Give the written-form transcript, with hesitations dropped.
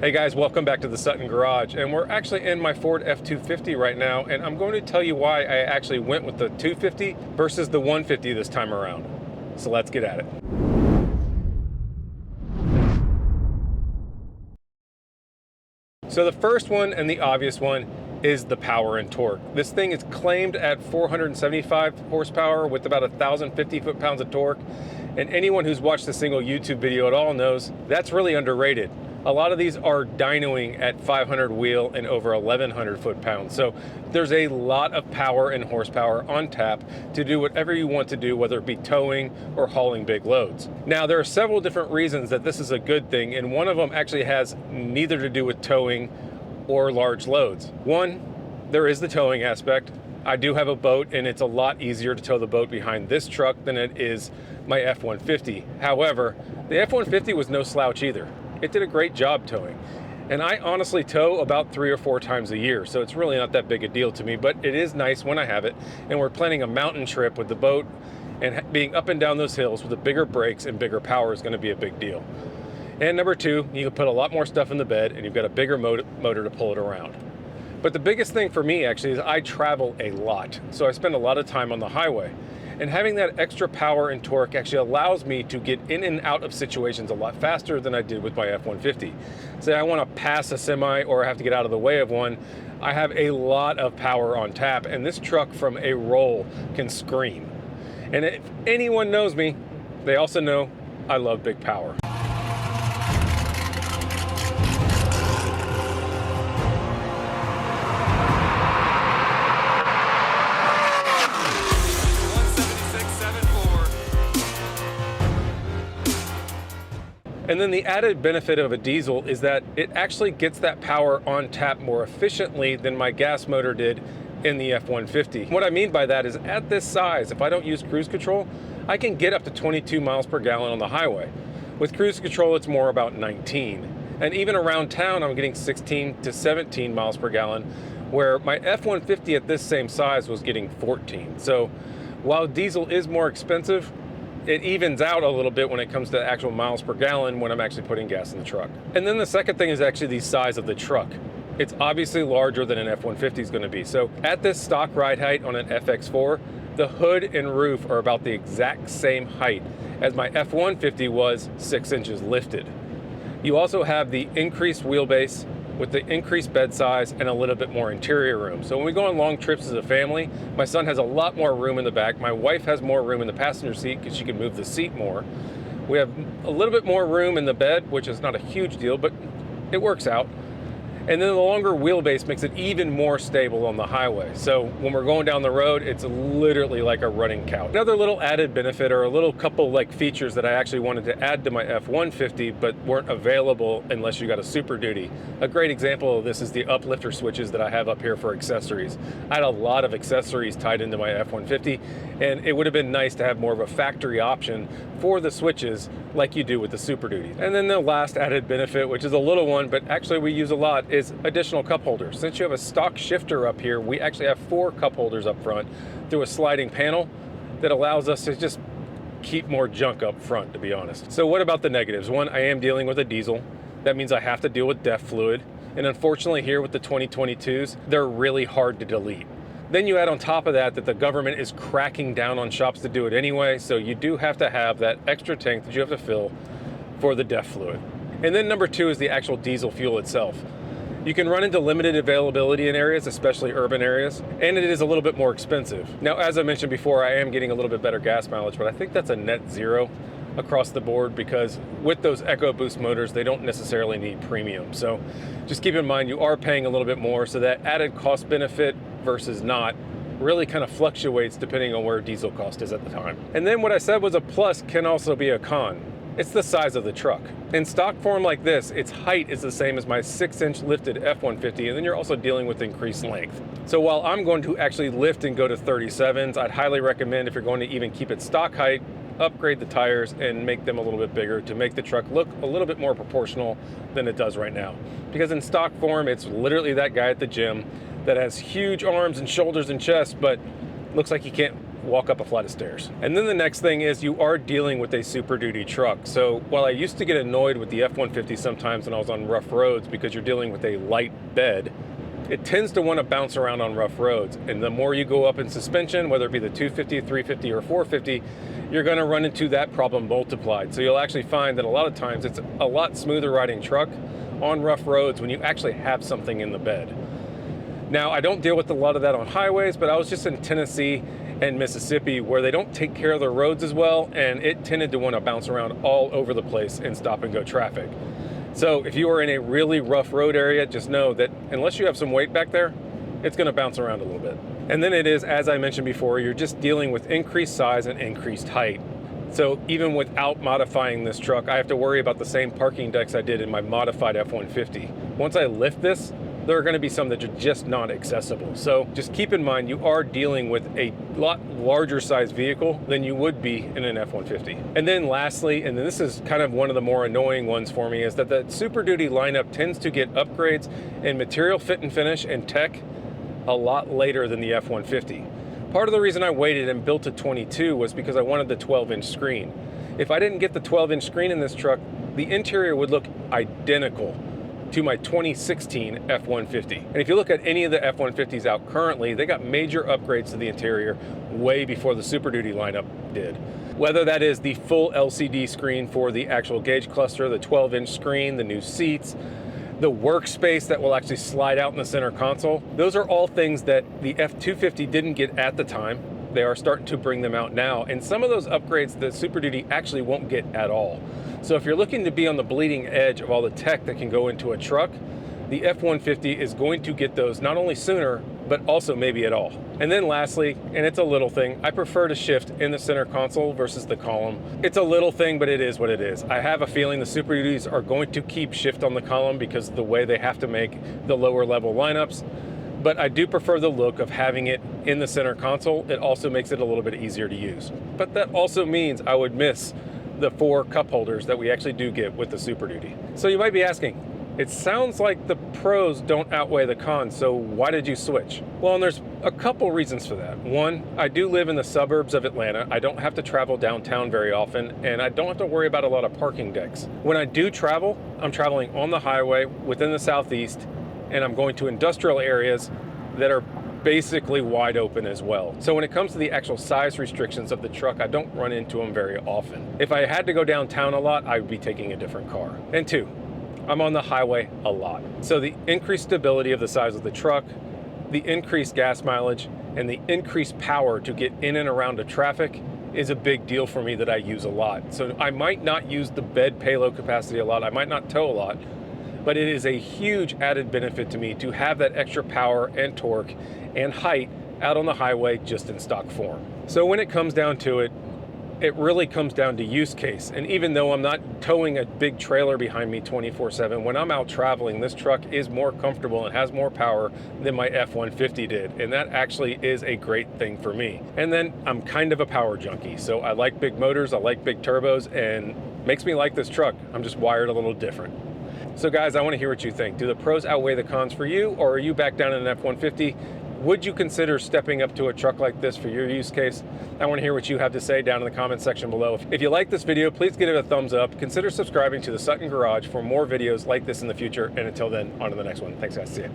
Hey guys, welcome back to the Sutton Garage, and we're actually in my Ford F250 right now, and I'm going to tell you why I actually went with the 250 versus the 150 this time around. So let's get at it. So the first one and the obvious one is the power and torque. This thing is claimed at 475 horsepower with about 1,050 foot-pounds of torque, and anyone who's watched a single YouTube video at all knows that's really underrated. A lot of these are dynoing at 500 wheel and over 1,100 foot-pounds. So there's a lot of power and horsepower on tap to do whatever you want to do, whether it be towing or hauling big loads. Now, there are several different reasons that this is a good thing, and one of them actually has neither to do with towing or large loads. One, there is the towing aspect. I do have a boat, and it's a lot easier to tow the boat behind this truck than it is my F150. However, the F150 was no slouch either. It did a great job towing. And I honestly tow about 3 or 4 times a year, so it's really not that big a deal to me, but it is nice when I have it. And we're planning a mountain trip with the boat, and being up and down those hills with the bigger brakes and bigger power is gonna be a big deal. And number 2, you can put a lot more stuff in the bed, and you've got a bigger motor to pull it around. But the biggest thing for me actually is I travel a lot, so I spend a lot of time on the highway. And having that extra power and torque actually allows me to get in and out of situations a lot faster than I did with my F150. Say I want to pass a semi or I have to get out of the way of one, I have a lot of power on tap, and this truck from a roll can scream. And if anyone knows me, they also know I love big power. And then the added benefit of a diesel is that it actually gets that power on tap more efficiently than my gas motor did in the F150. What I mean by that is at this size, if I don't use cruise control, I can get up to 22 miles per gallon on the highway. With cruise control, it's more about 19. And even around town, I'm getting 16 to 17 miles per gallon, where my F150 at this same size was getting 14. So while diesel is more expensive, it evens out a little bit when it comes to actual miles per gallon when I'm actually putting gas in the truck. And then the second thing is actually the size of the truck. It's obviously larger than an F150 is going to be. So at this stock ride height on an FX4, the hood and roof are about the exact same height as my F150 was 6 inches lifted. You also have the increased wheelbase with the increased bed size and a little bit more interior room. So when we go on long trips as a family, my son has a lot more room in the back. My wife has more room in the passenger seat because she can move the seat more. We have a little bit more room in the bed, which is not a huge deal, but it works out. And then the longer wheelbase makes it even more stable on the highway. So when we're going down the road, it's literally like a running couch. Another little added benefit, or a little couple like features that I actually wanted to add to my F150 but weren't available unless you got a Super Duty. A great example of this is the uplifter switches that I have up here for accessories. I had a lot of accessories tied into my F150, and it would have been nice to have more of a factory option for the switches like you do with the Super Duty. And then the last added benefit, which is a little one, but actually we use a lot, is additional cup holders. Since you have a stock shifter up here, we actually have 4 cup holders up front through a sliding panel that allows us to just keep more junk up front, to be honest. So what about the negatives? One, I am dealing with a diesel. That means I have to deal with DEF fluid. And unfortunately here with the 2022s, they're really hard to delete. Then you add on top of that the government is cracking down on shops to do it anyway, so you do have to have that extra tank that you have to fill for the DEF fluid. And then number 2 is the actual diesel fuel itself. You can run into limited availability in areas, especially urban areas, and it is a little bit more expensive. Now, as I mentioned before, I am getting a little bit better gas mileage, but I think that's a net zero across the board because with those EcoBoost motors, they don't necessarily need premium. So just keep in mind, you are paying a little bit more, so that added cost benefit versus not really kind of fluctuates depending on where diesel cost is at the time. And then what I said was a plus can also be a con. It's the size of the truck. In stock form like this, its height is the same as my 6-inch lifted F150, and then you're also dealing with increased length. So while I'm going to actually lift and go to 37s, I'd highly recommend, if you're going to even keep it stock height, upgrade the tires and make them a little bit bigger to make the truck look a little bit more proportional than it does right now. Because in stock form, it's literally that guy at the gym that has huge arms and shoulders and chest, but looks like he can't walk up a flight of stairs. And then the next thing is you are dealing with a Super Duty truck. So while I used to get annoyed with the F150 sometimes when I was on rough roads because you're dealing with a light bed, it tends to want to bounce around on rough roads. And the more you go up in suspension, whether it be the 250, 350, or 450, you're going to run into that problem multiplied. So you'll actually find that a lot of times it's a lot smoother riding truck on rough roads when you actually have something in the bed. Now, I don't deal with a lot of that on highways, but I was just in Tennessee and Mississippi where they don't take care of their roads as well, and it tended to want to bounce around all over the place in stop and go traffic. So if you are in a really rough road area, just know that unless you have some weight back there, it's going to bounce around a little bit. And then it is, as I mentioned before, you're just dealing with increased size and increased height. So even without modifying this truck, I have to worry about the same parking decks I did in my modified F150. Once I lift this, there are going to be some that are just not accessible. So just keep in mind, you are dealing with a lot larger size vehicle than you would be in an F150. And then lastly, and this is kind of one of the more annoying ones for me, is that the Super Duty lineup tends to get upgrades in material fit and finish and tech a lot later than the F150. Part of the reason I waited and built a 22 was because I wanted the 12-inch screen. If I didn't get the 12-inch screen in this truck, the interior would look identical to my 2016 F150. And if you look at any of the F150s out currently, they got major upgrades to the interior way before the Super Duty lineup did. Whether that is the full LCD screen for the actual gauge cluster, the 12-inch screen, the new seats, the workspace that will actually slide out in the center console. Those are all things that the F250 didn't get at the time. They are starting to bring them out now. And some of those upgrades the Super Duty actually won't get at all. So if you're looking to be on the bleeding edge of all the tech that can go into a truck, the F150 is going to get those not only sooner, but also maybe at all. And then lastly, and it's a little thing, I prefer to shift in the center console versus the column. It's a little thing, but it is what it is. I have a feeling the Super Duties are going to keep shift on the column because of the way they have to make the lower level lineups. But I do prefer the look of having it in the center console. It also makes it a little bit easier to use. But that also means I would miss the 4 cup holders that we actually do get with the Super Duty. So you might be asking, it sounds like the pros don't outweigh the cons, so why did you switch? Well, and there's a couple reasons for that. One, I do live in the suburbs of Atlanta. I don't have to travel downtown very often, and I don't have to worry about a lot of parking decks. When I do travel, I'm traveling on the highway within the Southeast, and I'm going to industrial areas that are basically wide open as well. So when it comes to the actual size restrictions of the truck, I don't run into them very often. If I had to go downtown a lot, I would be taking a different car. And 2, I'm on the highway a lot. So the increased stability of the size of the truck, the increased gas mileage, and the increased power to get in and around the traffic is a big deal for me that I use a lot. So I might not use the bed payload capacity a lot, I might not tow a lot, but it is a huge added benefit to me to have that extra power and torque and height out on the highway just in stock form. So when it comes down to it, it really comes down to use case. And even though I'm not towing a big trailer behind me 24/7, when I'm out traveling, this truck is more comfortable and has more power than my F150 did. And that actually is a great thing for me. And then I'm kind of a power junkie. So I like big motors, I like big turbos, and makes me like this truck. I'm just wired a little different. So guys, I want to hear what you think. Do the pros outweigh the cons for you, or are you back down in an F150? Would you consider stepping up to a truck like this for your use case? I want to hear what you have to say down in the comment section below. If you like this video, please give it a thumbs up. Consider subscribing to the Sutton Garage for more videos like this in the future. And until then, on to the next one. Thanks guys, see ya.